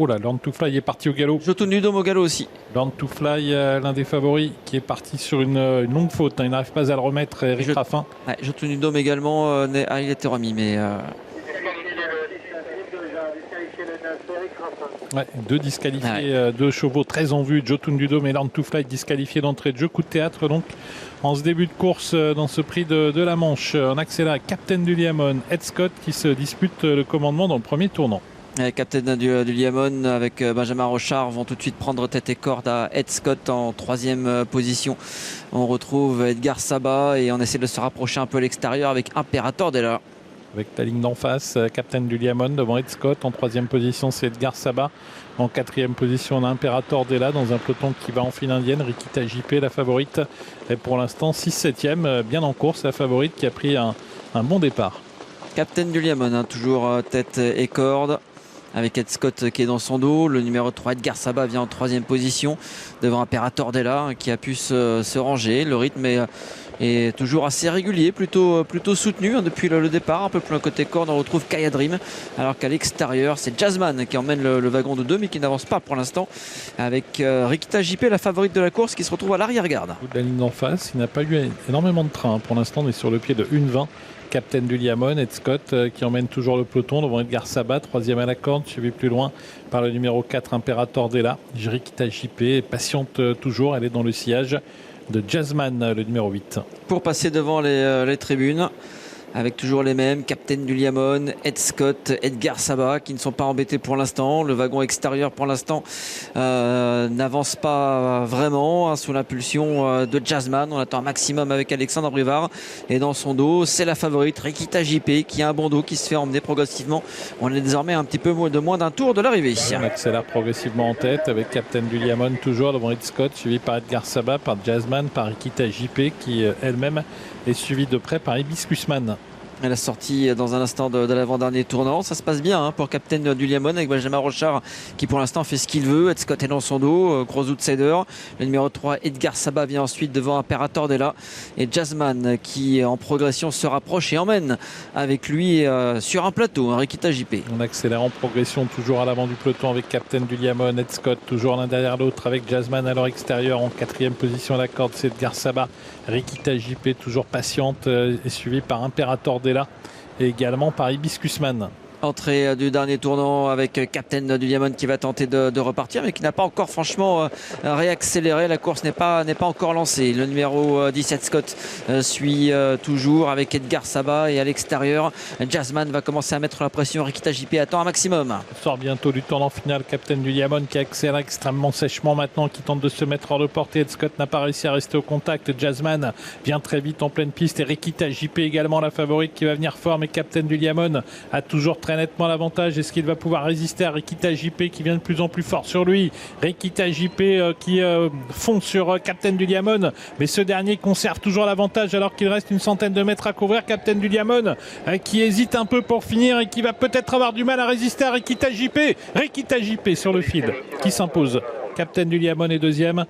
Oh là, Learn to Fly est parti au galop. Jotun du Dôme au galop aussi. Learn to Fly, l'un des favoris, qui est parti sur une longue faute. Il n'arrive pas à le remettre, Eric Raffin. Ouais, Jotun du Dôme également. Il était remis, mais... Ouais, deux disqualifiés, deux chevaux très en vue, Jotun du Dôme et Learn to Fly disqualifiés d'entrée de jeu. Coup de théâtre donc en ce début de course dans ce prix de la Manche. On accélère Captain du Liamon, Ed Scott qui se dispute le commandement dans le premier tournant. Les capitaines du Liamon avec Benjamin Rochard vont tout de suite prendre tête et corde à Ed Scott en troisième position. On retrouve Edgar Sabat et on essaie de se rapprocher un peu à l'extérieur avec Imperator Della. Avec la ligne d'en face, Captain du Liamon devant Ed Scott. En troisième position, c'est Edgar Sabat. En quatrième position, on a Imperator Della dans un peloton qui va en file indienne. Rikita JP, la favorite, est pour l'instant 6-7e, bien en course. La favorite qui a pris un bon départ. Captain du Liamon, hein, toujours tête et corde. Avec Ed Scott qui est dans son dos. Le numéro 3, Edgar Sabat, vient en troisième position devant Imperator Della qui a pu se ranger. Le rythme est toujours assez régulier, plutôt soutenu hein, depuis le départ. Un peu plus loin côté corde, on retrouve Kaya Dream. Alors qu'à l'extérieur, c'est Jazzman qui emmène le wagon de 2 mais qui n'avance pas pour l'instant. Avec Rikita JP, la favorite de la course, qui se retrouve à l'arrière-garde. La ligne d'en face, il n'a pas eu énormément de train. Pour l'instant, on est sur le pied de 1,20. Captain du Liamon, Ed Scott qui emmène toujours le peloton devant Edgar Sabat, troisième à la corde, suivi plus loin par le numéro 4 Imperator Della. Rikita JP patiente toujours, elle est dans le sillage de Jazzman, le numéro 8. Pour passer devant les tribunes, avec toujours les mêmes, Captain du Liamon, Ed Scott, Edgar Sabat, qui ne sont pas embêtés pour l'instant. Le wagon extérieur pour l'instant n'avance pas vraiment hein, sous l'impulsion de Jazzman. On attend un maximum avec Alexandre Brivard. Et dans son dos, c'est la favorite Rikita JP qui a un bon dos qui se fait emmener progressivement. On est désormais un petit peu moins d'un tour de l'arrivée. On accélère progressivement en tête avec Captain du Liamon toujours devant Ed Scott, suivi par Edgar Sabat, par Jazzman, par Rikita JP qui elle-même est suivie de près par Hibiscusman. Elle a sorti dans un instant de l'avant-dernier tournant. Ça se passe bien hein, pour Captain du Liamon avec Benjamin Rochard qui pour l'instant fait ce qu'il veut. Ed Scott est dans son dos, gros outsider. Le numéro 3, Edgar Sabat, vient ensuite devant Imperator Della. Et Jazzman qui en progression se rapproche et emmène avec lui sur un plateau, Rikita JP. On accélère en progression toujours à l'avant du peloton avec Captain du Liamon, Ed Scott toujours l'un derrière l'autre avec Jazzman à leur extérieur. En quatrième position à la corde, c'est Edgar Sabat. Rikita JP toujours patiente et suivi par Imperator Della et également par Hibiscusman. Entrée du dernier tournant avec Captain du Liamon qui va tenter de repartir mais qui n'a pas encore franchement réaccéléré. La course n'est pas encore lancée. Le numéro 17 Scott suit toujours avec Edgar Sabat et à l'extérieur Jazzman va commencer à mettre la pression. Rikita JP attend un maximum. Sort bientôt du tournant final Captain du Liamon qui accélère extrêmement sèchement maintenant, qui tente de se mettre hors de portée. Ed Scott n'a pas réussi à rester au contact. Jazzman vient très vite en pleine piste et Rikita JP également la favorite qui va venir fort, mais Captain du Liamon a toujours très nettement l'avantage. Est-ce qu'il va pouvoir résister à Rikita JP qui vient de plus en plus fort sur lui? Rikita JP qui fonce sur Captain du Liamon, mais ce dernier conserve toujours l'avantage alors qu'il reste une centaine de mètres à couvrir. Captain du Liamon qui hésite un peu pour finir et qui va peut-être avoir du mal à résister à Rikita JP. Rikita JP sur le fil qui s'impose. Captain du Liamon est deuxième.